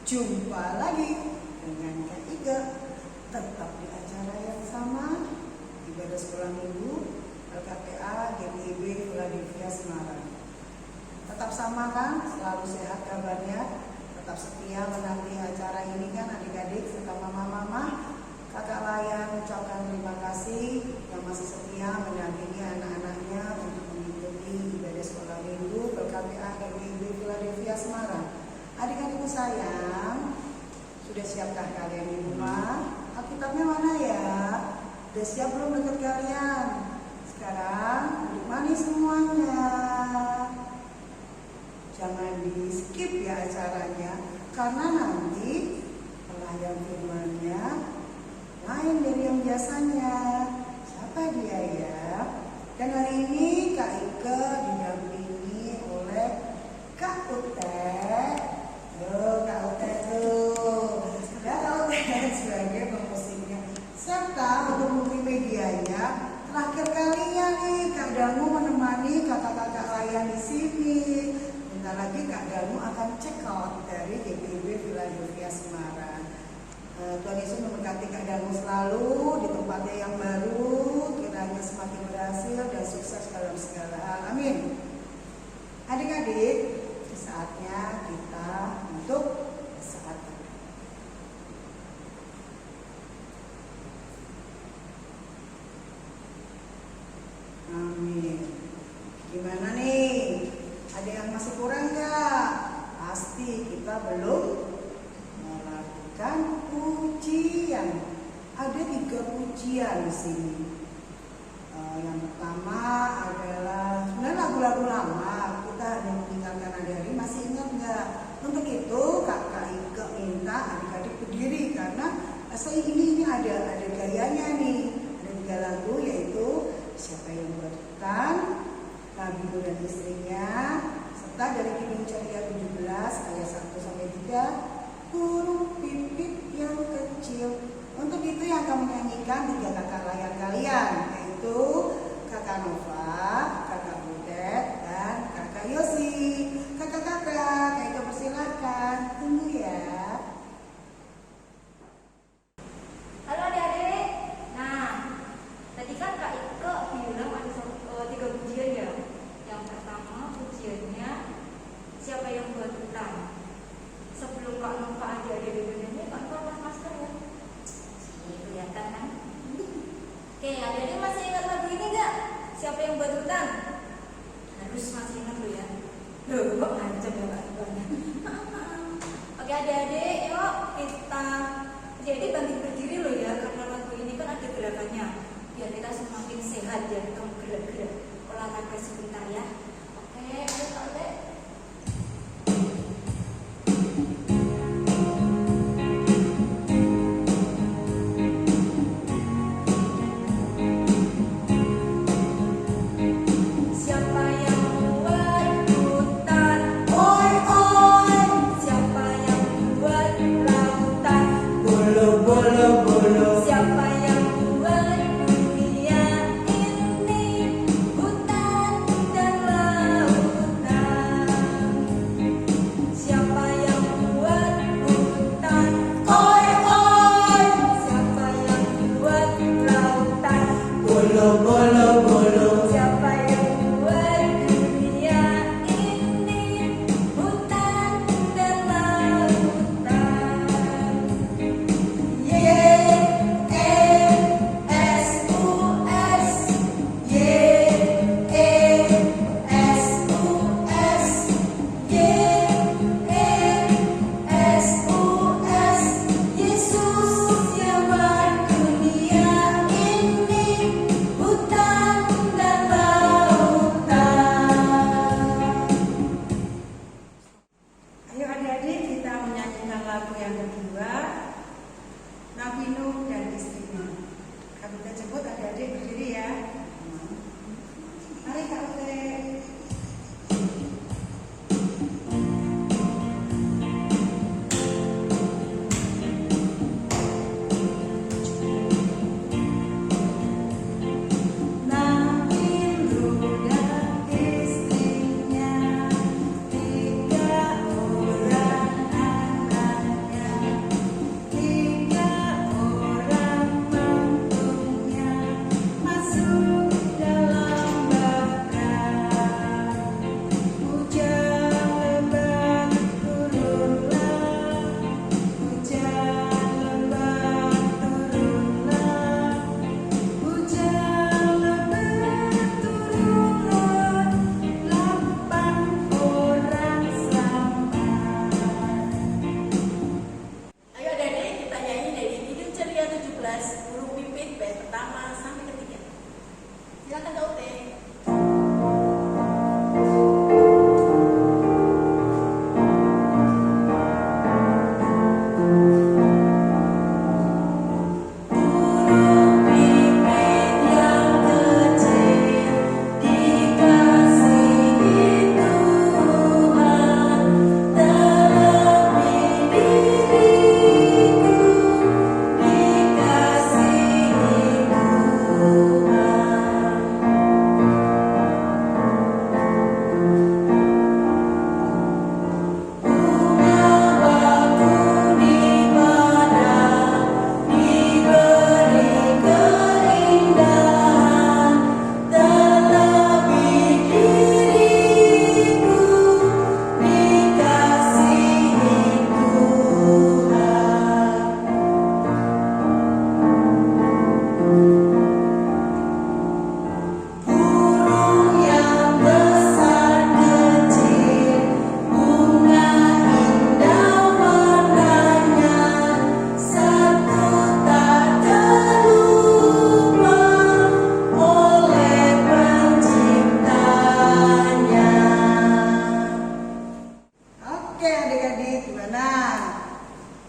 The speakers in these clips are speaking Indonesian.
Jumpa lagi dengan Kak Ika, tetap di acara yang sama, ibadah sekolah minggu LKPA GPIB Philadelphia Semarang. Tetap sama kan, selalu sehat kabarnya, tetap setia menanti acara ini kan adik-adik serta mama-mama. Kakak Layan ucapkan terima kasih yang masih setia mendampingi anak-anaknya untuk mengikuti ibadah sekolah minggu LKPA GPIB Philadelphia Semarang. Adik-adikku sayang, sudah siapkah kalian di rumah? Alkitabnya mana ya? Sudah siap belum dekat kalian? Sekarang duduk manis semuanya. Jangan di skip ya acaranya, karena nanti pelayan firmannya lain dari yang biasanya. Siapa dia ya? Dan hari ini Kak Ike didampingi oleh Kak Utet. Kak Utet tuh. Dan Kak Utet sebagai pemusiknya serta untuk multimedianya. Terakhir kalinya nih Kak Damu menemani kakak-kakak Layan di sini. Bentar lagi Kak Damu akan check out dari GPIB Philadelphia Semarang. Tuhan Yesus memberkati Kak Damu selalu di tempatnya yang baru, kiranya semakin berhasil dan sukses dalam segala hal. Amin. Adik-adik, saatnya kita untuk saat. Amin. Gimana nih? Ada yang masih kurang nggak? Pasti kita belum melakukan pujian. Ada 3 pujian di sini. Yang pertama adalah sebenarnya lagu-lagu lama. Kita hanya mengingatkan adik-adik, masih ingat nggak? Untuk itu kakak Ika minta adik-adik berdiri karena ini ada gayanya nih. Ada 3 lagu yaitu Siapa yang Buat Hutan, Nabi Nuh dan Istrinya, serta dari Kidung Ceria 17 ayat 1-3, Burung Pipit yang Kecil. Untuk itu yang akan menyanyikan 3 kakak layar kalian, yaitu Kakak Nova, Kakak Budet, dan Kakak Yosi. Kakak-kakak, Kak Ika persilakan, tunggu ya. Halo adik-adik. Nah, tadi kan Kak Ika bilang ada 3 pujian ya. Yang pertama pujiannya Siapa yang Buat Hutan. Sebelum Kak Nova adik-adik bibirnya, Kak Nova pakai masker ya. Sini kelihatan kan? Oke, adik-adik masih ingat lagu ini nggak? Siapa yang Buat Hutan? Harus masih ingat lo ya. Loh, kok ngancam ya Kak Nova? Oke adik-adik, yuk kita jadi banting berdiri lo ya, karena lagu ini kan ada gerakannya. Biar kita semakin sehat ya, kamu gerak-gerak olahraga sebentar ya. Oke, ayo Kak Utet.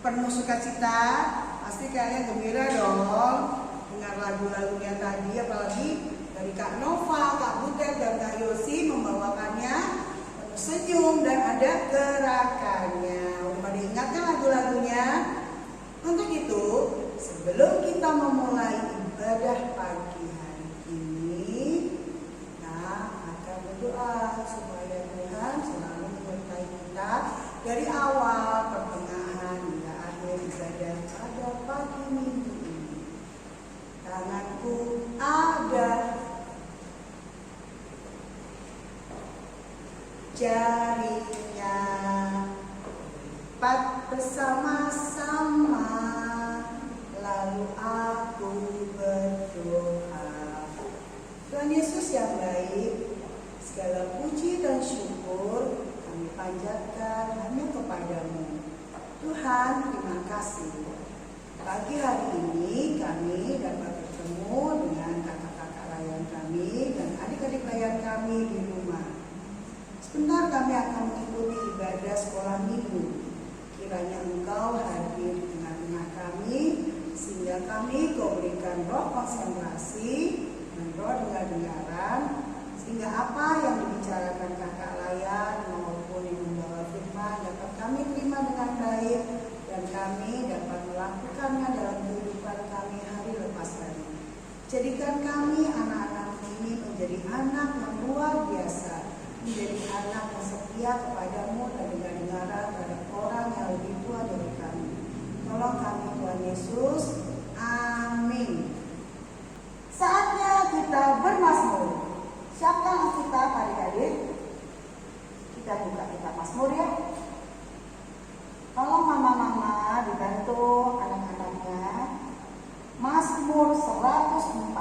penuh sukacita. Pasti kalian gembira dong dengan lagu-lagunya tadi, apalagi dari Kak Nova, Kak Butet, dan Kak Yosi membawakannya penuh senyum dan ada gerakannya. Udah pada ingat kan lagu-lagunya? Untuk itu, sebelum kita memulai ibadah pagi hari ini, nah akan berdoa supaya Tuhan selalu menyertai kita dari awal, pertengahan, hingga akhir ibadah pada pagi minggu ini. Tanganku ada, jarinya lipat bersama-sama, lalu aku berdoa. Tuhan Yesus yang baik, segala puji dan syukur kami panjatkan hanya kepadamu. Tuhan, terima kasih. Pagi hari ini kami dapat bertemu dengan kakak-kakak layan kami dan adik-adik layan kami di rumah. Sebentar kami akan mengikuti ibadah sekolah minggu. Kiranya Engkau hadir di tengah-tengah kami, sehingga kami Kau berikan roh konsentrasi dan roh dengar-dengaran, sehingga apa yang dibicarakan kakak layan maupun yang membawa firman dapat kami terima dengan baik, dan kami dapat melakukannya dalam kehidupan kami hari lepas hari. Jadikan kami anak-anak ini menjadi anak yang luar biasa, menjadi anak yang setia kepadamu dan dengar-dengaran terhadap orang yang lebih tua dari kami. Tolong kami Tuhan Yesus. Amin. Saatnya kita bermazmur. Siapkan kita adik-adik. Kita buka kitab Mazmur ya. Tolong mama-mama dibantu anak-anaknya. Mazmur 104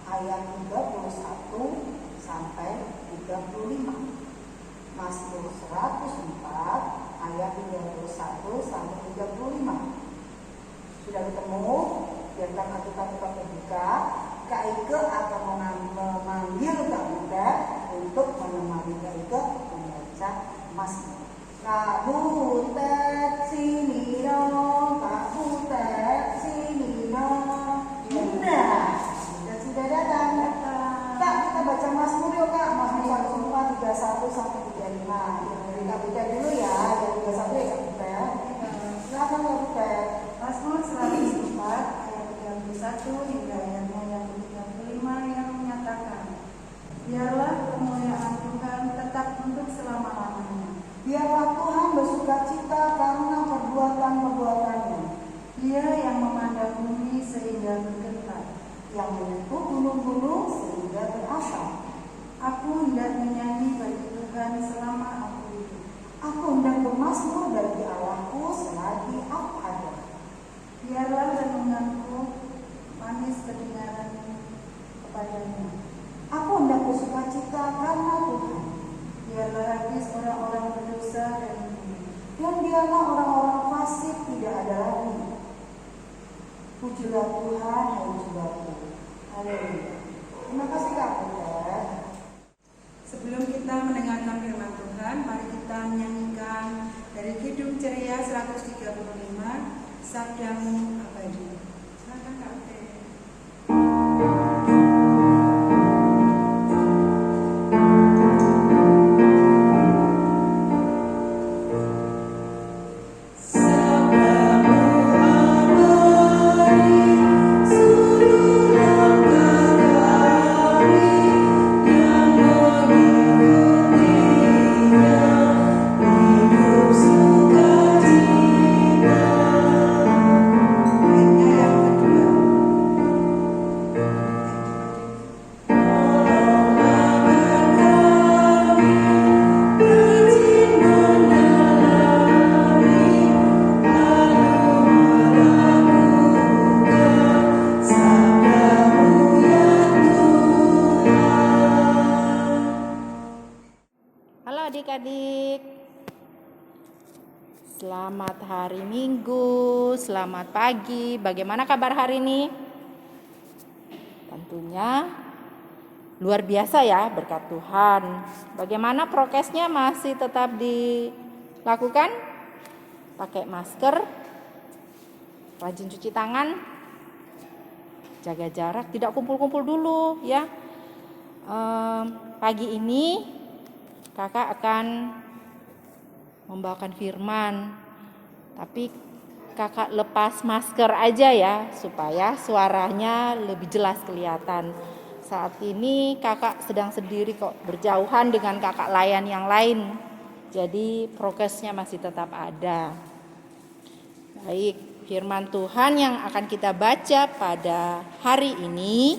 ayat 31 sampai 35. Mazmur 104 ayat 31 sampai 35. Sudah ketemu? Biarkan kita tetap terbuka. Kak Ike akan memanggil Kak Butet untuk menemani Kak Ike membaca Mazmur. Kak Butet sini dong, Kak Butet sini dong. Nah, sudah datang. Kak, kita baca Mazmur yuk Kak. Mazmur 104 31 sampai 35. Dari Kak Butet dulu ya, dari 31 ya Kak Butet. Silakan Kak Butet. Mazmur 104 ayat 31 hingga ayatnya yang 35 yang menyatakan, biarlah kemuliaan Tuhan tetap untuk selama-lamanya. Biarlah Tuhan bersukacita karena perbuatan-perbuatannya. Dia yang memandang bumi sehingga bergetar, Yang menyentuh gunung-gunung sehingga berasap. aku hendak menyanyi bagi Tuhan selama aku hidup. Aku hendak bermazmur bagi Allahku selagi aku ada. Biarlah renunganku manis kedengaran kepadanya. Aku hendak bersukacita karena Tuhan. Biarlah habis orang-orang berdosa dan membunuh. Dan biarlah orang-orang fasik tidak ada lagi. Pujilah Tuhan, hai jiwaku. Haleluya. Terima kasih Kak Butet. Sebelum kita mendengarkan firman Tuhan, mari kita menyanyikan dari Kidung Ceria 135, Sabdamu Abadi. Silakan Kak Butet. Adik-adik, selamat hari Minggu, selamat pagi. Bagaimana kabar hari ini? Tentunya luar biasa ya, berkat Tuhan. Bagaimana prokesnya masih tetap dilakukan? pakai masker, rajin cuci tangan, jaga jarak, tidak kumpul-kumpul dulu ya. Pagi ini kakak akan membawakan firman, tapi kakak lepas masker aja ya supaya suaranya lebih jelas kelihatan. Saat ini kakak sedang sendiri kok, berjauhan dengan kakak layan yang lain. Jadi prokesnya masih tetap ada. Baik, firman Tuhan yang akan kita baca pada hari ini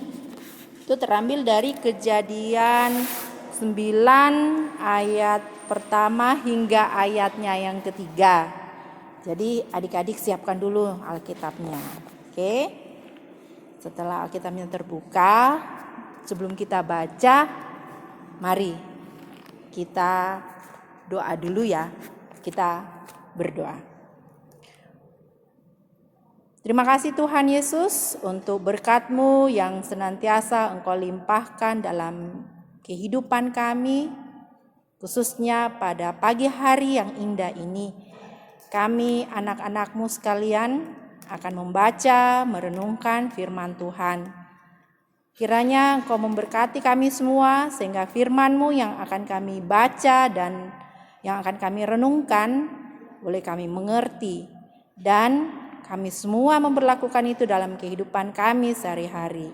itu terambil dari Kejadian 9 ayat pertama hingga ayatnya yang ketiga. Jadi adik-adik siapkan dulu Alkitabnya. Oke. Setelah Alkitabnya terbuka, sebelum kita baca, mari kita doa dulu ya. Kita berdoa. Terima kasih Tuhan Yesus untuk berkat-Mu yang senantiasa Engkau limpahkan dalam kehidupan kami, khususnya pada pagi hari yang indah ini. Kami anak-anak-Mu sekalian akan membaca, merenungkan firman Tuhan. Kiranya Engkau memberkati kami semua sehingga firman-Mu yang akan kami baca dan yang akan kami renungkan boleh kami mengerti dan kami semua memperlakukan itu dalam kehidupan kami sehari-hari.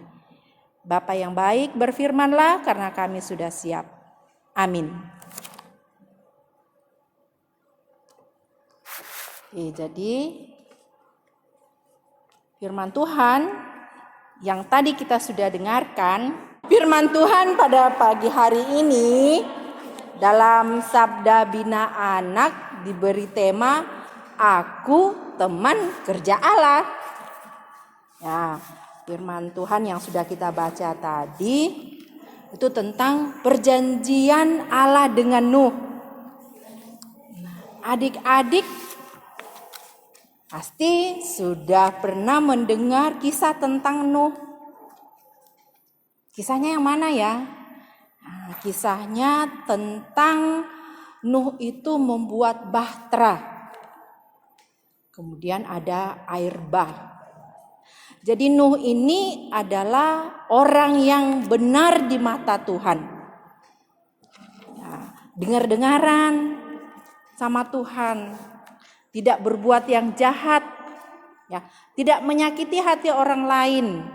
Bapa yang baik, berfirmanlah karena kami sudah siap. Amin. Jadi firman Tuhan yang tadi kita sudah dengarkan, firman Tuhan pada pagi hari ini dalam Sabda Bina Anak diberi tema Aku teman kerja Allah. Ya, firman Tuhan yang sudah kita baca tadi itu tentang perjanjian Allah dengan Nuh. Adik-adik pasti sudah pernah mendengar kisah tentang Nuh. Kisahnya yang mana ya? Nah, kisahnya tentang Nuh itu membuat bahtera. Kemudian ada air bah. Jadi Nuh ini adalah orang yang benar di mata Tuhan. Ya, dengar-dengaran sama Tuhan, tidak berbuat yang jahat, ya, tidak menyakiti hati orang lain.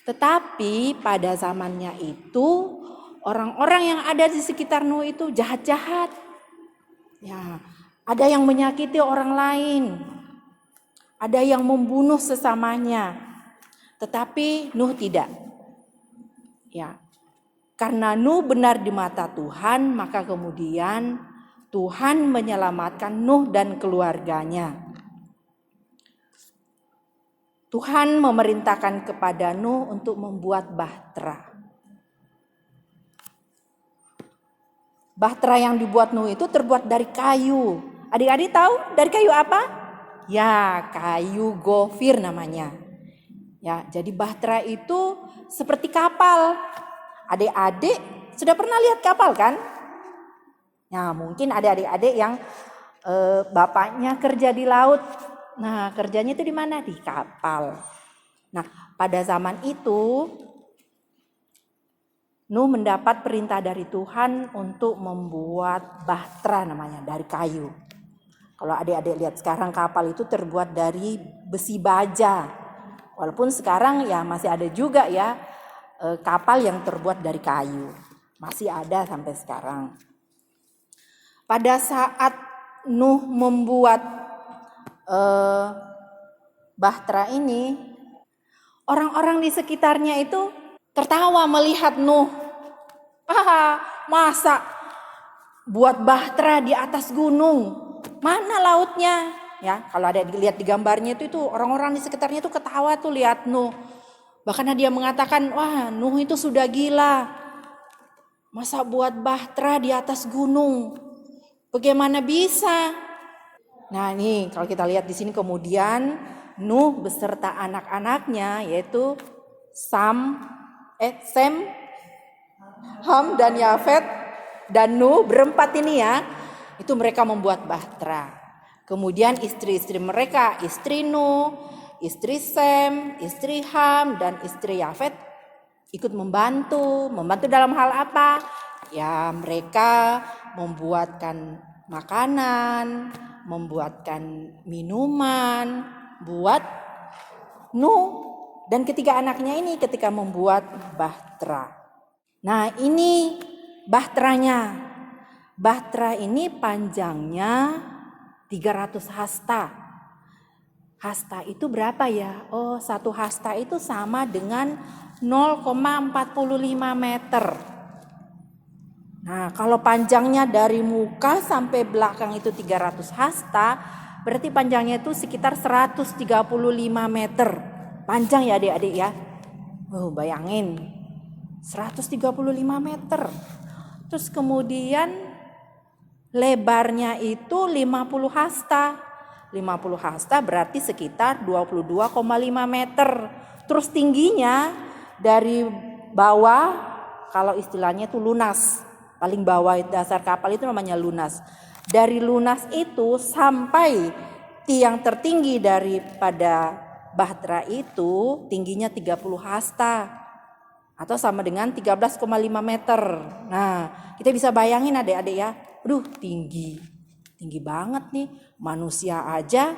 Tetapi pada zamannya itu orang-orang yang ada di sekitar Nuh itu jahat-jahat. Ya, ada yang menyakiti orang lain, ada yang membunuh sesamanya. Tetapi Nuh tidak. Ya, karena Nuh benar di mata Tuhan, maka kemudian Tuhan menyelamatkan Nuh dan keluarganya. Tuhan memerintahkan kepada Nuh untuk membuat bahtera. Bahtera yang dibuat Nuh itu terbuat dari kayu. Adik-adik tahu dari kayu apa? Ya, kayu gofir namanya. Ya, jadi bahtera itu seperti kapal. Adik-adik sudah pernah lihat kapal kan? Ya, mungkin ada adik-adik yang bapaknya kerja di laut. Nah, kerjanya itu di mana? Di kapal. Nah, pada zaman itu Nuh mendapat perintah dari Tuhan untuk membuat bahtera namanya dari kayu. Kalau adik-adik lihat sekarang kapal itu terbuat dari besi baja. Walaupun sekarang ya masih ada juga ya kapal yang terbuat dari kayu. Masih ada sampai sekarang. Pada saat Nuh membuat bahtera ini, orang-orang di sekitarnya itu tertawa melihat Nuh. Masa buat bahtera di atas gunung? Mana lautnya? Ya, kalau ada dilihat di gambarnya itu orang-orang di sekitarnya itu ketawa tuh lihat Nuh. Bahkan dia mengatakan, wah Nuh itu sudah gila. Masa buat bahtera di atas gunung? Bagaimana bisa? Nah ini kalau kita lihat di sini kemudian Nuh beserta anak-anaknya yaitu Sem, Ham dan Yafet dan Nuh berempat ini ya. Itu mereka membuat bahtera. Kemudian istri-istri mereka, istri Nuh, istri Sem, istri Ham, dan istri Yafet ikut membantu. Membantu dalam hal apa? Ya, mereka membuatkan makanan, membuatkan minuman buat Nuh dan ketiga anaknya ini ketika membuat bahtera. Nah, ini bahteranya. Bahtera ini panjangnya 300 hasta. Hasta itu berapa ya? Oh, 1 hasta itu sama dengan 0,45 meter. Nah, kalau panjangnya dari muka sampai belakang itu 300 hasta, berarti panjangnya itu sekitar 135 meter. Panjang ya adik-adik ya. Oh, bayangin. 135 meter. Terus kemudian lebarnya itu 50 hasta. 50 hasta berarti sekitar 22,5 meter. Terus tingginya dari bawah, kalau istilahnya itu lunas. Paling bawah dasar kapal itu namanya lunas. Dari lunas itu sampai tiang tertinggi daripada bahtera itu tingginya 30 hasta. Atau sama dengan 13,5 meter. Nah, kita bisa bayangin adik-adik ya. Aduh, tinggi banget nih. Manusia aja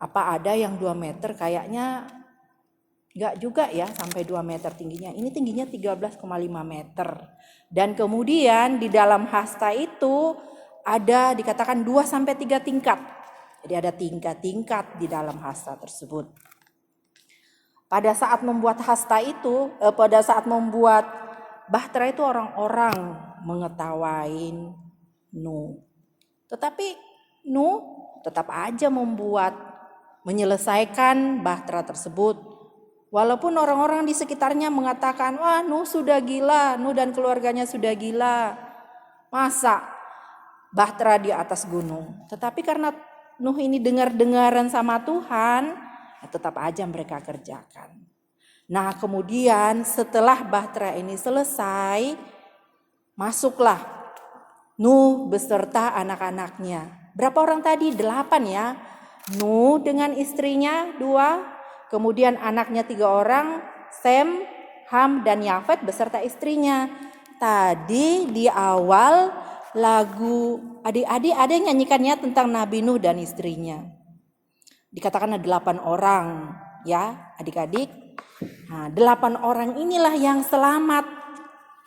apa ada yang 2 meter, kayaknya enggak juga ya sampai 2 meter tingginya. Ini tingginya 13,5 meter. Dan kemudian di dalam hasta itu ada dikatakan 2 sampai 3 tingkat. Jadi ada tingkat-tingkat di dalam hasta tersebut. Pada saat membuat hasta itu, pada saat membuat bahtera itu orang-orang mengetawain Nuh. Tetapi Nuh tetap aja menyelesaikan bahtera tersebut. Walaupun orang-orang di sekitarnya mengatakan, wah Nuh sudah gila, Nuh dan keluarganya sudah gila. Masa bahtera di atas gunung? Tetapi karena Nuh ini dengar-dengaran sama Tuhan, ya tetap aja mereka kerjakan. Nah, kemudian setelah bahtera ini selesai, masuklah Nuh beserta anak-anaknya. Berapa orang tadi? 8 ya. Nuh dengan istrinya 2, kemudian anaknya 3 orang, Sem, Ham, dan Yafet beserta istrinya. Tadi di awal lagu adik-adik ada yang nyanyikannya tentang Nabi Nuh dan istrinya. Dikatakan ada 8 orang ya adik-adik. Nah, 8 orang inilah yang selamat.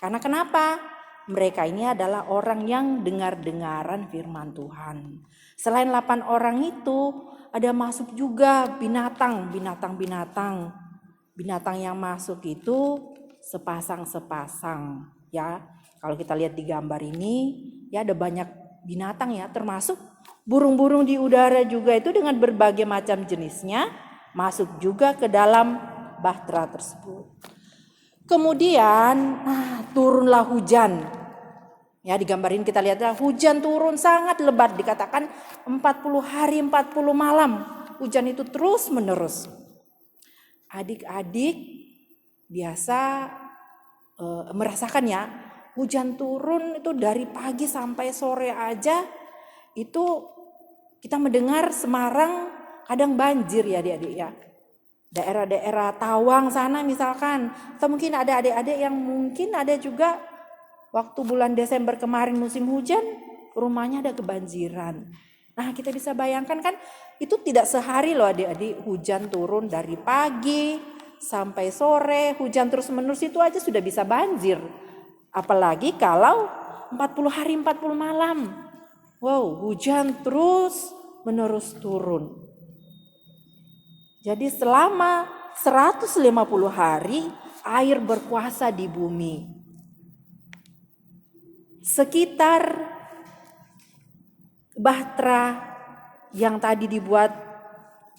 Karena kenapa? Mereka ini adalah orang yang dengar-dengaran firman Tuhan. Selain 8 orang itu, ada masuk juga binatang. Binatang yang masuk itu sepasang-sepasang. Ya, kalau kita lihat di gambar ini, ya ada banyak binatang ya, termasuk burung-burung di udara juga itu dengan berbagai macam jenisnya masuk juga ke dalam bahtera tersebut. Kemudian turunlah hujan. Ya, di gambar ini kita lihat hujan turun sangat lebat, dikatakan 40 hari 40 malam. Hujan itu terus menerus. Adik-adik biasa merasakan ya, hujan turun itu dari pagi sampai sore aja. Itu kita mendengar Semarang kadang banjir ya adik-adik ya. Daerah-daerah Tawang sana misalkan, atau mungkin ada adik-adik yang mungkin ada juga waktu bulan Desember kemarin musim hujan, rumahnya ada kebanjiran. Nah, kita bisa bayangkan kan itu tidak sehari loh adik-adik, hujan turun dari pagi sampai sore, hujan terus menerus itu aja sudah bisa banjir. Apalagi kalau 40 hari 40 malam. Wow, hujan terus menerus turun. Jadi selama 150 hari air berkuasa di bumi. Sekitar bahtera yang tadi dibuat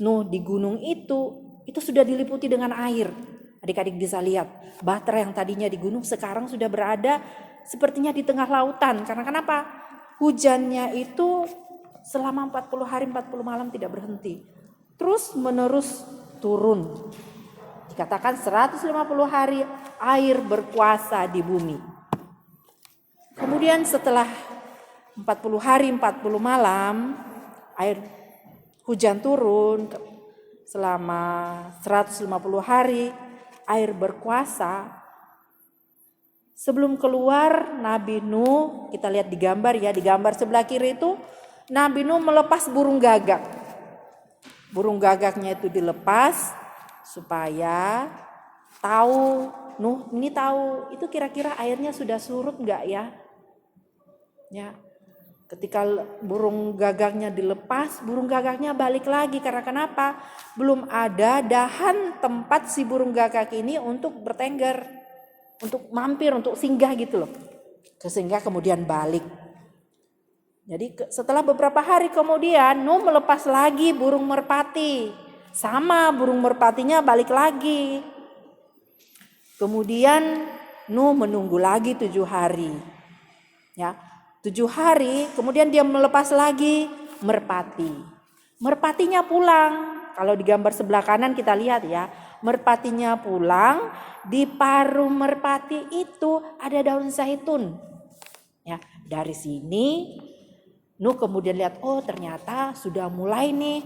Nuh di gunung itu sudah diliputi dengan air. Adik-adik bisa lihat, bahtera yang tadinya di gunung sekarang sudah berada sepertinya di tengah lautan. Karena kenapa? Hujannya itu selama 40 hari 40 malam tidak berhenti. Terus menerus turun. Dikatakan 150 hari air berkuasa di bumi. Kemudian setelah 40 hari 40 malam air hujan turun selama 150 hari, air berkuasa. Sebelum keluar Nabi Nuh, kita lihat di gambar ya, di gambar sebelah kiri itu Nabi Nuh melepas burung gagak. Burung gagaknya itu dilepas supaya tahu, Nuh ini tahu itu kira-kira airnya sudah surut enggak ya. Ya. Ketika burung gagaknya dilepas, burung gagaknya balik lagi. Karena kenapa? Belum ada dahan tempat si burung gagak ini untuk bertengger, untuk mampir, untuk singgah gitu loh. Sehingga kemudian balik. Jadi setelah beberapa hari kemudian Nuh melepas lagi burung merpati. Sama, burung merpatinya balik lagi. Kemudian Nuh menunggu lagi 7 hari. Ya, 7 hari kemudian dia melepas lagi merpati. Merpatinya pulang. Kalau di gambar sebelah kanan kita lihat ya, merpatinya pulang, di paruh merpati itu ada daun zaitun. Ya, dari sini Nuh kemudian lihat, oh ternyata sudah mulai nih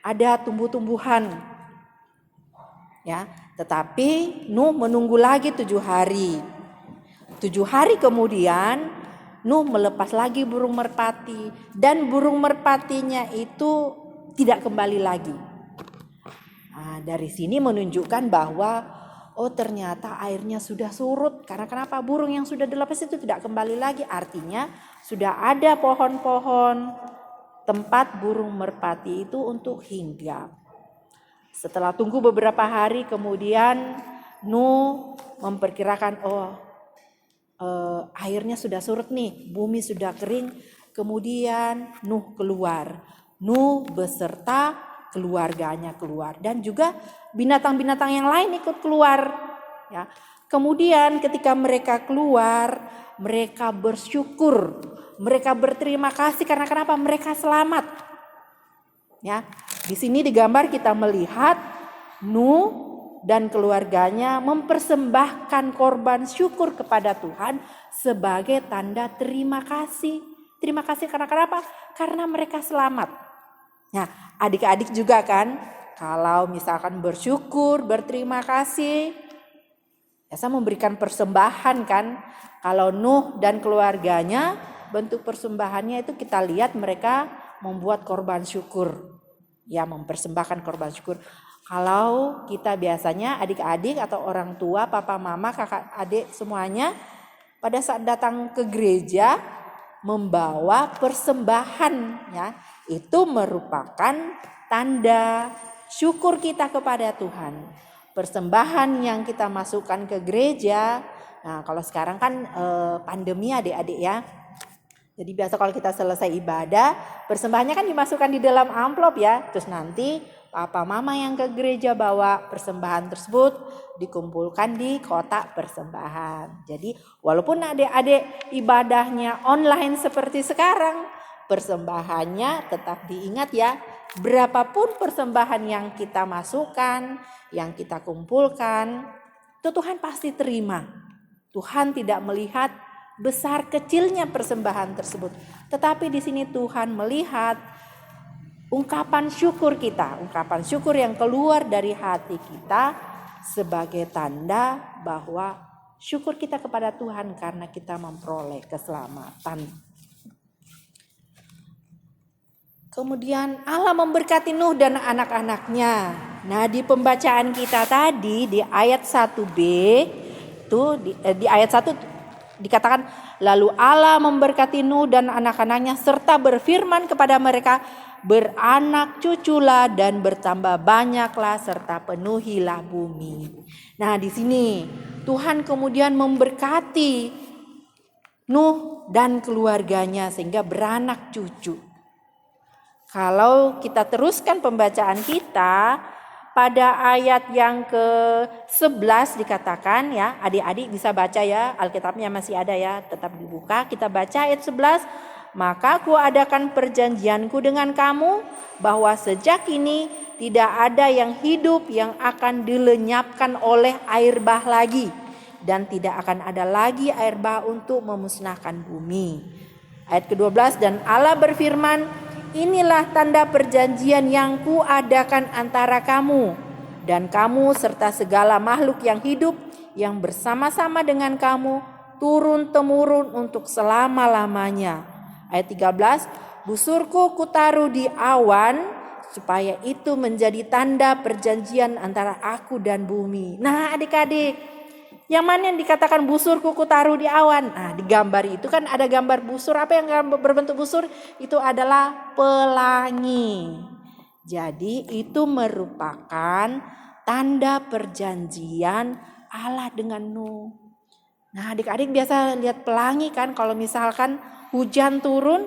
ada tumbuh-tumbuhan. Ya, tetapi Nuh menunggu lagi 7 hari. 7 hari kemudian Nuh melepas lagi burung merpati dan burung merpatinya itu tidak kembali lagi. Nah, dari sini menunjukkan bahwa oh ternyata airnya sudah surut. Karena kenapa? Burung yang sudah dilepas itu tidak kembali lagi. Artinya sudah ada pohon-pohon tempat burung merpati itu untuk hinggap. Setelah tunggu beberapa hari kemudian Nuh memperkirakan airnya sudah surut nih, bumi sudah kering. Kemudian Nuh keluar. Nuh beserta keluarganya keluar dan juga binatang-binatang yang lain ikut keluar. Ya. Kemudian ketika mereka keluar, mereka bersyukur, mereka berterima kasih karena kenapa? Mereka selamat. Ya, di sini di gambar kita melihat Nuh dan keluarganya mempersembahkan korban syukur kepada Tuhan sebagai tanda terima kasih. Terima kasih karena kenapa? Karena mereka selamat. Nah, adik-adik juga kan, kalau misalkan bersyukur, berterima kasih, biasa memberikan persembahan kan. Kalau Nuh dan keluarganya, bentuk persembahannya itu kita lihat mereka membuat korban syukur. Ya, mempersembahkan korban syukur. Kalau kita biasanya adik-adik atau orang tua, papa, mama, kakak, adik semuanya pada saat datang ke gereja membawa persembahan ya. Itu merupakan tanda syukur kita kepada Tuhan. Persembahan yang kita masukkan ke gereja. Nah, kalau sekarang kan pandemi adik-adik ya. Jadi biasa kalau kita selesai ibadah, persembahannya kan dimasukkan di dalam amplop ya. Terus nanti papa mama yang ke gereja bawa persembahan tersebut dikumpulkan di kotak persembahan. Jadi walaupun adik-adik ibadahnya online seperti sekarang, persembahannya tetap diingat ya. Berapapun persembahan yang kita masukkan, yang kita kumpulkan, itu Tuhan pasti terima. Tuhan tidak melihat besar kecilnya persembahan tersebut. Tetapi di sini Tuhan melihat ungkapan syukur kita, ungkapan syukur yang keluar dari hati kita sebagai tanda bahwa syukur kita kepada Tuhan karena kita memperoleh keselamatan. Kemudian Allah memberkati Nuh dan anak-anaknya. Nah, di pembacaan kita tadi di ayat 1b itu di ayat 1 dikatakan, lalu Allah memberkati Nuh dan anak-anaknya serta berfirman kepada mereka, beranak cuculah dan bertambah banyaklah serta penuhilah bumi. Nah, di sini Tuhan kemudian memberkati Nuh dan keluarganya sehingga beranak cucu. Kalau kita teruskan pembacaan kita, pada ayat yang ke-11 dikatakan ya, adik-adik bisa baca ya, Alkitabnya masih ada ya, tetap dibuka. Kita baca ayat 11, maka kuadakan perjanjianku dengan kamu bahwa sejak ini tidak ada yang hidup yang akan dilenyapkan oleh air bah lagi, dan tidak akan ada lagi air bah untuk memusnahkan bumi. Ayat ke-12, dan Allah berfirman, inilah tanda perjanjian yang kuadakan antara kamu dan kamu serta segala makhluk yang hidup yang bersama-sama dengan kamu turun-temurun untuk selama-lamanya. Ayat 13, busurku kutaruh di awan supaya itu menjadi tanda perjanjian antara aku dan bumi. Nah adik-adik, yang mana yang dikatakan busurku kutaruh di awan? Nah di gambar itu kan ada gambar busur. Apa yang berbentuk busur? Itu adalah pelangi. Jadi itu merupakan tanda perjanjian Allah dengan Nuh. Nah adik-adik biasa lihat pelangi kan, kalau misalkan hujan turun,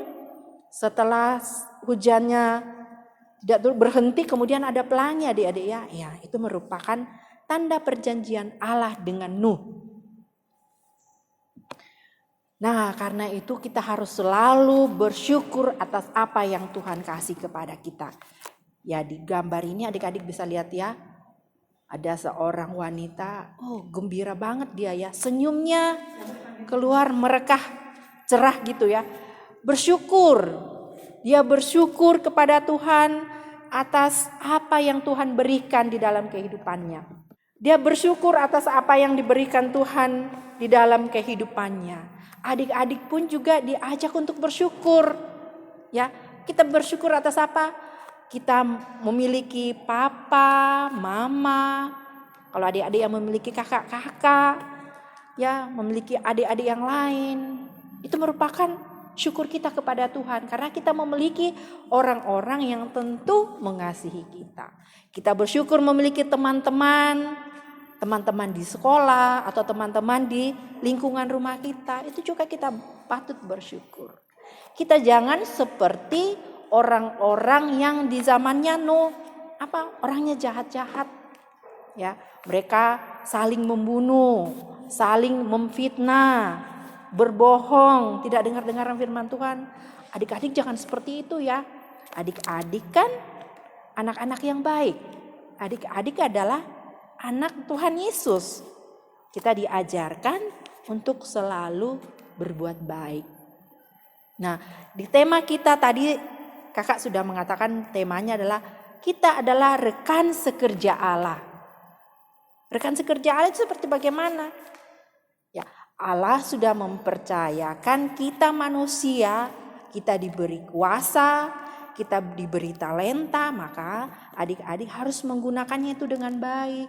setelah hujannya tidak berhenti kemudian ada pelangi adik-adik ya. Ya itu merupakan tanda perjanjian Allah dengan Nuh. Nah karena itu kita harus selalu bersyukur atas apa yang Tuhan kasih kepada kita. Ya di gambar ini adik-adik bisa lihat ya. Ada seorang wanita, gembira banget dia ya. Senyumnya keluar merekah cerah gitu ya. Bersyukur. Dia bersyukur kepada Tuhan atas apa yang Tuhan berikan di dalam kehidupannya. Dia bersyukur atas apa yang diberikan Tuhan di dalam kehidupannya. Adik-adik pun juga diajak untuk bersyukur. Ya, kita bersyukur atas apa? Kita memiliki papa, mama. Kalau adik-adik yang memiliki kakak-kakak, ya, memiliki adik-adik yang lain, itu merupakan syukur kita kepada Tuhan karena kita memiliki orang-orang yang tentu mengasihi kita. Kita bersyukur memiliki teman-teman di sekolah atau teman-teman di lingkungan rumah kita. Itu juga kita patut bersyukur. Kita jangan seperti orang-orang yang di zamannya Nuh, orangnya jahat-jahat. Ya, mereka saling membunuh, saling memfitnah, berbohong, tidak dengar-dengar firman Tuhan. Adik-adik jangan seperti itu ya. Adik-adik kan anak-anak yang baik. Adik-adik adalah anak Tuhan Yesus. Kita diajarkan untuk selalu berbuat baik. Nah, di tema kita tadi kakak sudah mengatakan temanya adalah kita adalah rekan sekerja Allah. Rekan sekerja Allah itu seperti bagaimana? Ya, Allah sudah mempercayakan kita manusia, kita diberi kuasa, kita diberi talenta, maka adik-adik harus menggunakannya itu dengan baik.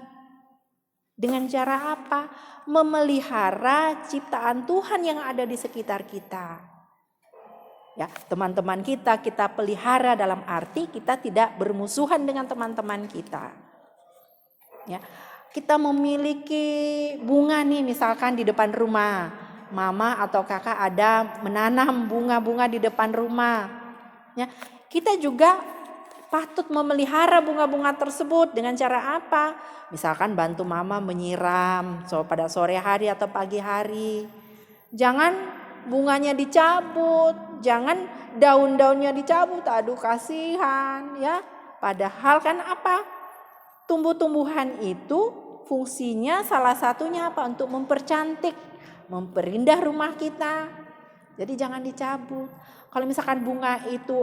Dengan cara apa? Memelihara ciptaan Tuhan yang ada di sekitar kita. Ya, teman-teman kita pelihara dalam arti kita tidak bermusuhan dengan teman-teman kita. Ya, kita memiliki bunga nih misalkan di depan rumah. Mama atau kakak ada menanam bunga-bunga di depan rumah. Ya, kita juga patut memelihara bunga-bunga tersebut dengan cara apa? Misalkan bantu mama menyiram pada sore hari atau pagi hari. Jangan bunganya dicabut, jangan daun-daunnya dicabut, aduh kasihan ya. Padahal kan apa? Tumbuh-tumbuhan itu fungsinya salah satunya apa? Untuk mempercantik, memperindah rumah kita. Jadi jangan dicabut. Kalau misalkan bunga itu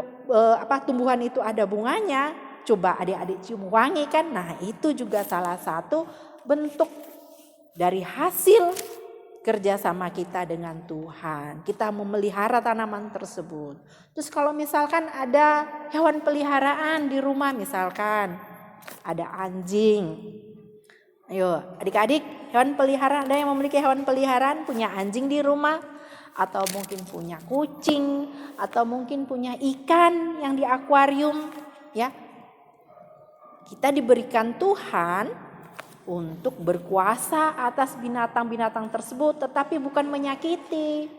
tumbuhan itu ada bunganya, coba adik-adik cium wangi kan. Nah, itu juga salah satu bentuk dari hasil kerjasama kita dengan Tuhan. Kita memelihara tanaman tersebut. Terus kalau misalkan ada hewan peliharaan di rumah, misalkan ada anjing. Ayo adik-adik, hewan peliharaan, ada yang memiliki hewan peliharaan, punya anjing di rumah, atau mungkin punya kucing, atau mungkin punya ikan yang di akuarium. Ya, kita diberikan Tuhan untuk berkuasa atas binatang-binatang tersebut, tetapi bukan menyakiti.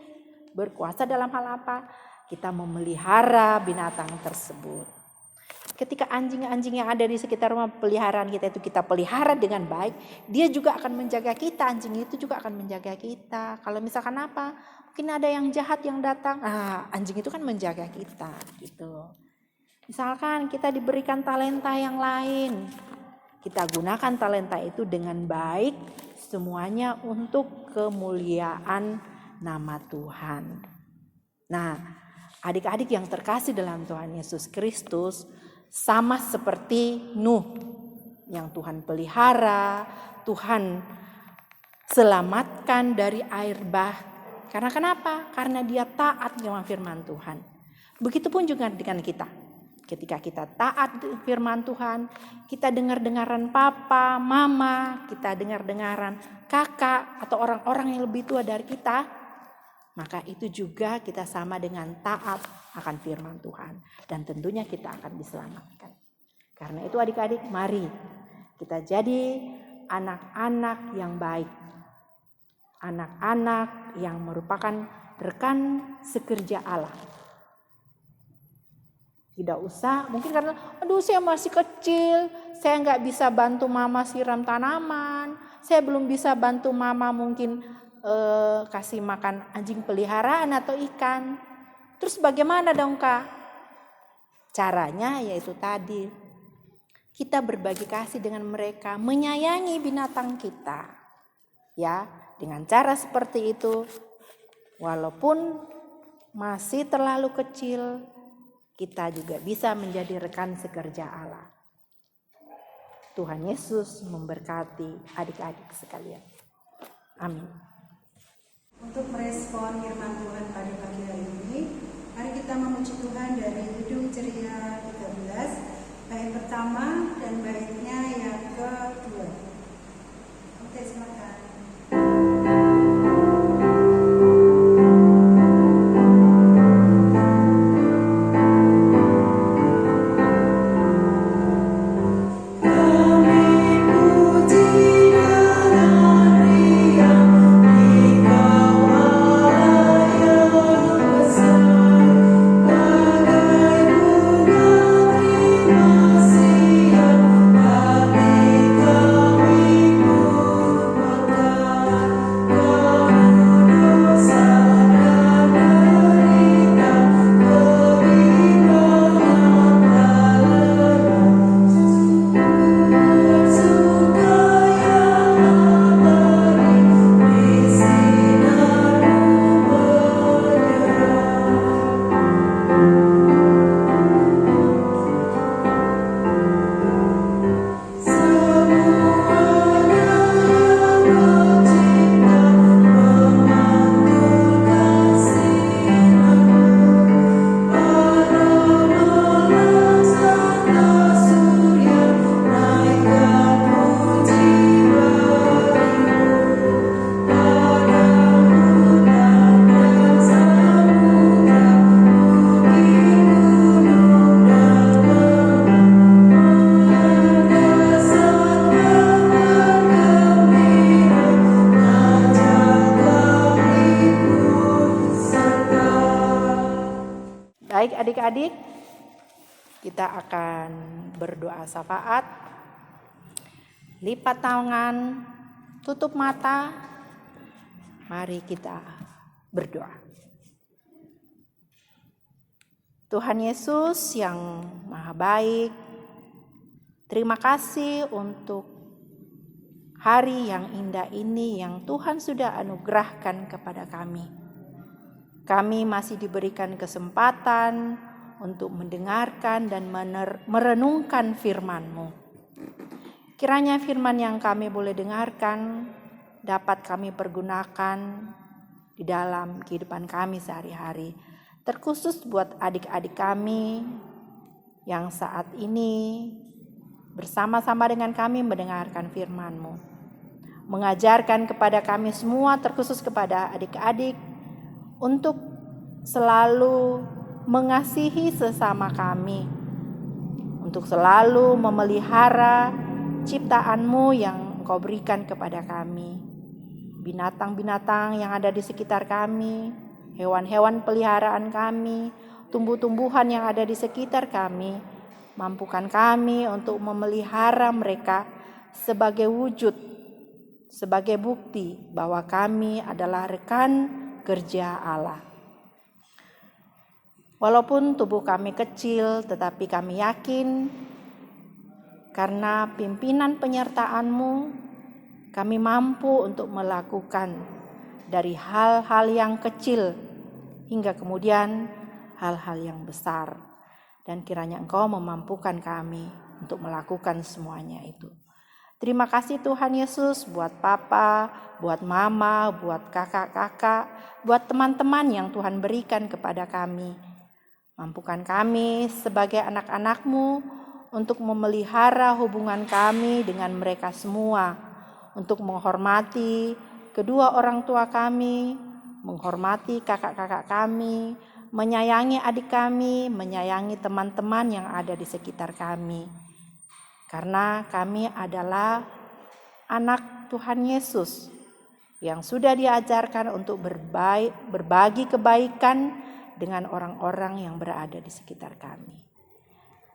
Berkuasa dalam hal apa? Kita memelihara binatang tersebut. Ketika anjing-anjing yang ada di sekitar rumah peliharaan kita itu kita pelihara dengan baik, dia juga akan menjaga kita, anjing itu juga akan menjaga kita. Kalau misalkan apa? Mungkin ada yang jahat yang datang, anjing itu kan menjaga kita gitu. Misalkan kita diberikan talenta yang lain, kita gunakan talenta itu dengan baik, semuanya untuk kemuliaan nama Tuhan. Nah, Adik-adik yang terkasih dalam Tuhan Yesus Kristus, sama seperti Nuh yang Tuhan pelihara, Tuhan selamatkan dari air bah. Karena kenapa? Karena dia taat dengan firman Tuhan. Begitupun juga dengan kita. Ketika kita taat firman Tuhan, kita dengar-dengaran papa, mama, kita dengar-dengaran kakak atau orang-orang yang lebih tua dari kita, maka itu juga kita sama dengan taat akan firman Tuhan. Dan tentunya kita akan diselamatkan. Karena itu adik-adik, mari kita jadi anak-anak yang baik. Anak-anak yang merupakan rekan sekerja Allah. Tidak usah, mungkin karena aduh saya masih kecil, saya nggak bisa bantu mama siram tanaman, saya belum bisa bantu mama mungkin kasih makan anjing peliharaan atau ikan. Terus bagaimana dong Kak? Caranya yaitu tadi, kita berbagi kasih dengan mereka, menyayangi binatang kita. Ya, dengan cara seperti itu, walaupun masih terlalu kecil, kita juga bisa menjadi rekan sekerja Allah. Tuhan Yesus memberkati adik-adik sekalian. Amin. Untuk merespon firman Tuhan pada pagi hari ini, mari kita memuji Tuhan dari Hidup Ceria 13, bait pertama dan baitnya yang kedua. Oke, silakan. Baik adik-adik, kita akan berdoa syafaat. Lipat tangan, tutup mata. Mari kita berdoa. Tuhan Yesus yang Maha Baik, terima kasih untuk hari yang indah ini yang Tuhan sudah anugerahkan kepada kami. Kami masih diberikan kesempatan untuk mendengarkan dan merenungkan firman-Mu. Kiranya firman yang kami boleh dengarkan dapat kami pergunakan di dalam kehidupan kami sehari-hari. Terkhusus buat adik-adik kami yang saat ini bersama-sama dengan kami mendengarkan firman-Mu. Mengajarkan kepada kami semua, terkhusus kepada adik-adik, untuk selalu mengasihi sesama kami, untuk selalu memelihara ciptaan-Mu yang Engkau berikan kepada kami, binatang-binatang yang ada di sekitar kami, hewan-hewan peliharaan kami, tumbuh-tumbuhan yang ada di sekitar kami. Mampukan kami untuk memelihara mereka sebagai wujud, sebagai bukti bahwa kami adalah rekan kerja Allah. Walaupun tubuh kami kecil, tetapi kami yakin karena pimpinan penyertaan-Mu, kami mampu untuk melakukan dari hal-hal yang kecil hingga kemudian hal-hal yang besar. Dan kiranya Engkau memampukan kami untuk melakukan semuanya itu. Terima kasih Tuhan Yesus buat Papa, buat Mama, buat kakak-kakak, buat teman-teman yang Tuhan berikan kepada kami. Mampukan kami sebagai anak-anak-Mu untuk memelihara hubungan kami dengan mereka semua, untuk menghormati kedua orang tua kami, menghormati kakak-kakak kami, menyayangi adik kami, menyayangi teman-teman yang ada di sekitar kami. Karena kami adalah anak Tuhan Yesus yang sudah diajarkan untuk berbagi kebaikan dengan orang-orang yang berada di sekitar kami.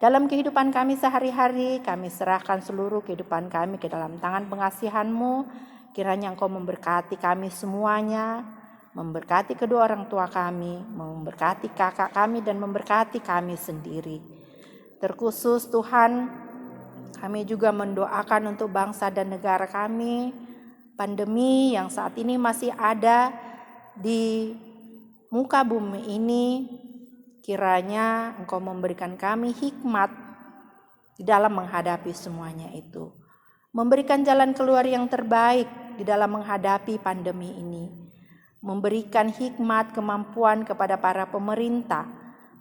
Dalam kehidupan kami sehari-hari, kami serahkan seluruh kehidupan kami ke dalam tangan pengasihan-Mu. Kiranya Engkau memberkati kami semuanya, memberkati kedua orang tua kami, memberkati kakak kami, dan memberkati kami sendiri. Terkhusus Tuhan, kami juga mendoakan untuk bangsa dan negara kami. Pandemi yang saat ini masih ada di muka bumi ini, kiranya Engkau memberikan kami hikmat di dalam menghadapi semuanya itu. Memberikan jalan keluar yang terbaik di dalam menghadapi pandemi ini. Memberikan hikmat, kemampuan kepada para pemerintah.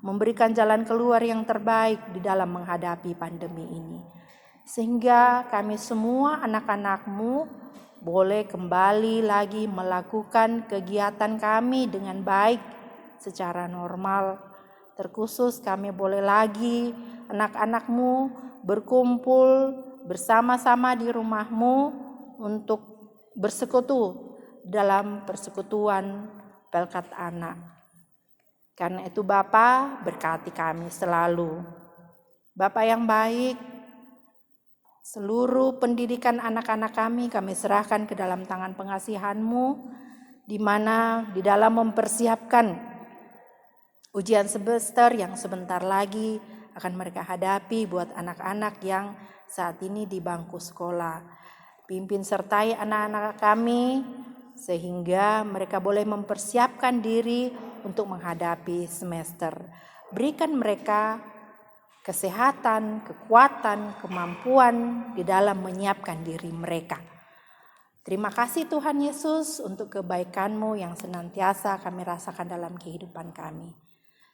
Memberikan jalan keluar yang terbaik di dalam menghadapi pandemi ini. Sehingga kami semua anak-anak-Mu boleh kembali lagi melakukan kegiatan kami dengan baik secara normal. Terkhusus kami boleh lagi anak-anak-Mu berkumpul bersama-sama di rumah-Mu untuk bersekutu dalam persekutuan Pelkat Anak. Karena itu Bapa, berkati kami selalu. Bapa yang baik, seluruh pendidikan anak-anak kami serahkan ke dalam tangan pengasihan-Mu, di mana di dalam mempersiapkan ujian semester yang sebentar lagi akan mereka hadapi buat anak-anak yang saat ini di bangku sekolah. Pimpin sertai anak-anak kami sehingga mereka boleh mempersiapkan diri untuk menghadapi semester. Berikan mereka kesehatan, kekuatan, kemampuan di dalam menyiapkan diri mereka. Terima kasih Tuhan Yesus untuk kebaikan-Mu yang senantiasa kami rasakan dalam kehidupan kami.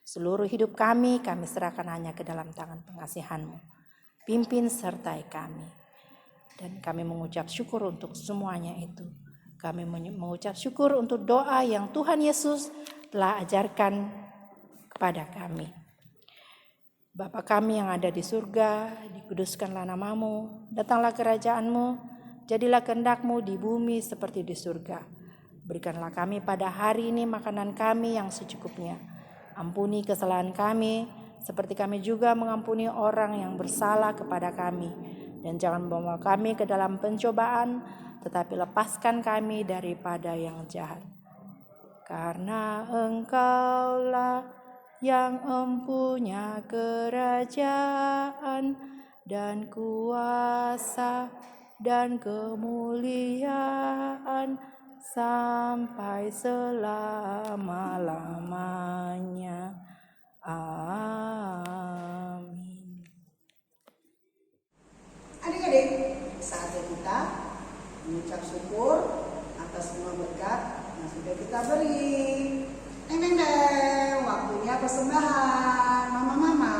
Seluruh hidup kami serahkan hanya ke dalam tangan pengasihan-Mu. Pimpin sertai kami. Dan kami mengucap syukur untuk semuanya itu. Kami mengucap syukur untuk doa yang Tuhan Yesus telah ajarkan kepada kami. Bapa kami yang ada di surga, dikuduskanlah nama-Mu, datanglah kerajaan-Mu, jadilah kehendak-Mu di bumi seperti di surga. Berikanlah kami pada hari ini makanan kami yang secukupnya. Ampuni kesalahan kami, seperti kami juga mengampuni orang yang bersalah kepada kami. Dan jangan membawa kami ke dalam pencobaan, tetapi lepaskan kami daripada yang jahat. Karena Engkaulah yang empunya kerajaan dan kuasa dan kemuliaan sampai selama-lamanya. Amin. Adik-adik, saatnya kita mengucap syukur atas semua berkat yang sudah kita beri. Waktunya persembahan. Mama-mama,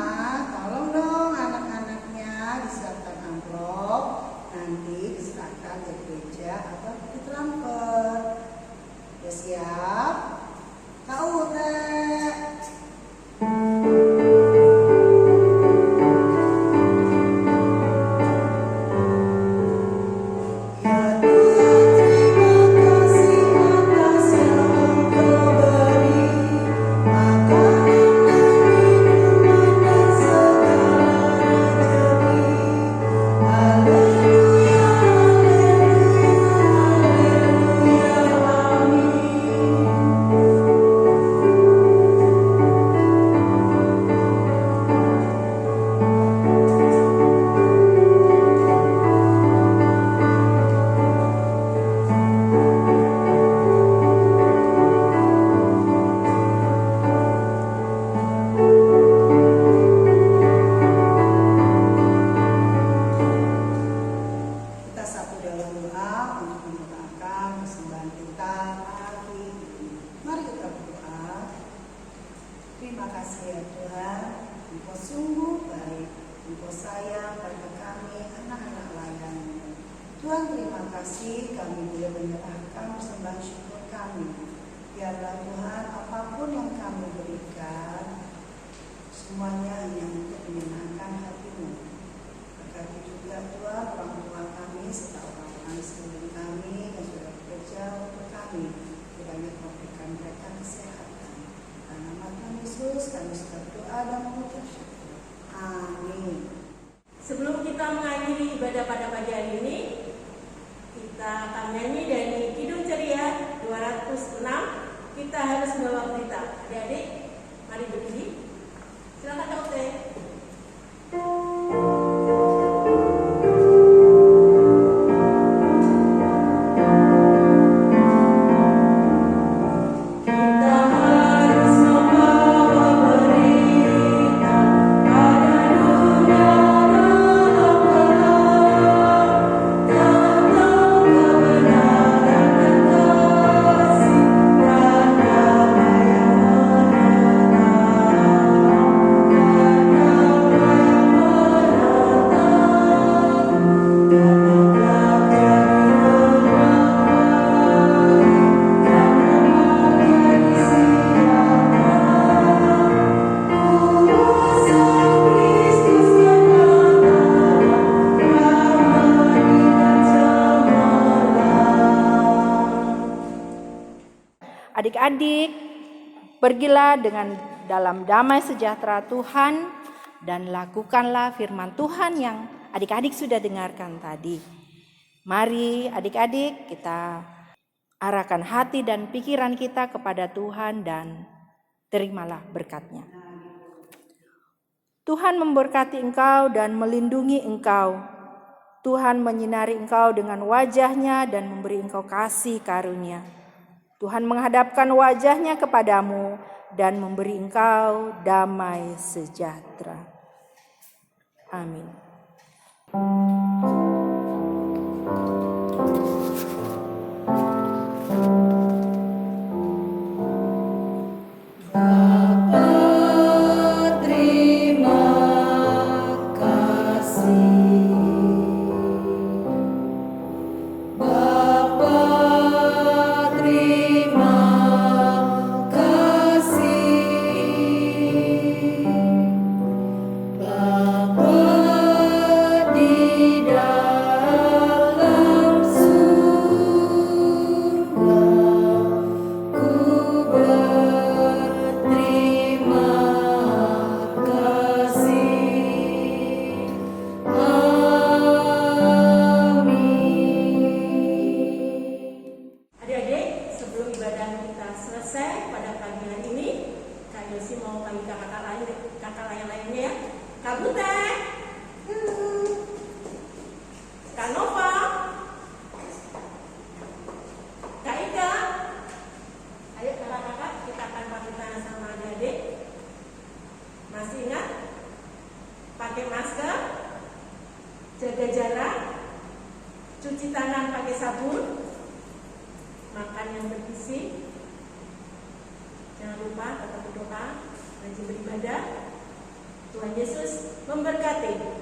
tolong dong anak-anaknya disiapkan amplop, nanti diserahkan ke gereja atau ditransfer. Udah siap? Kak Ute. Tuhan, terima kasih kami boleh menyerahkan persembahan syukur kami. Biarlah Tuhan, apapun yang kami berikan, semuanya hanya untuk menyenangkan hati-Mu. Berkati juga Tuhan orang tua kami serta orang-orang sekeliling kami yang sudah bekerja untuk kami. Kiranya Kau berikan mereka kesehatan. Dalam nama Tuhan Yesus kami sudah berdoa dan mengucap syukur. Amin. Sebelum kita mengakhiri ibadah pada pagi hari ini, kita akan nyanyi dari Kidung Ceria 206. Kita harus membawa berita. Adik-adik, mari berdiri. Silakan dokter. Adik-adik, pergilah dengan dalam damai sejahtera Tuhan dan lakukanlah firman Tuhan yang adik-adik sudah dengarkan tadi. Mari adik-adik kita arahkan hati dan pikiran kita kepada Tuhan dan terimalah berkat-Nya. Tuhan memberkati engkau dan melindungi engkau. Tuhan menyinari engkau dengan wajah-Nya dan memberi engkau kasih karunia. Tuhan menghadapkan wajah-Nya kepadamu dan memberi engkau damai sejahtera. Amin. jaga jarak, cuci tangan pakai sabun, makan yang bergizi, jangan lupa tetap berdoa, rajin beribadah. Tuhan Yesus memberkati.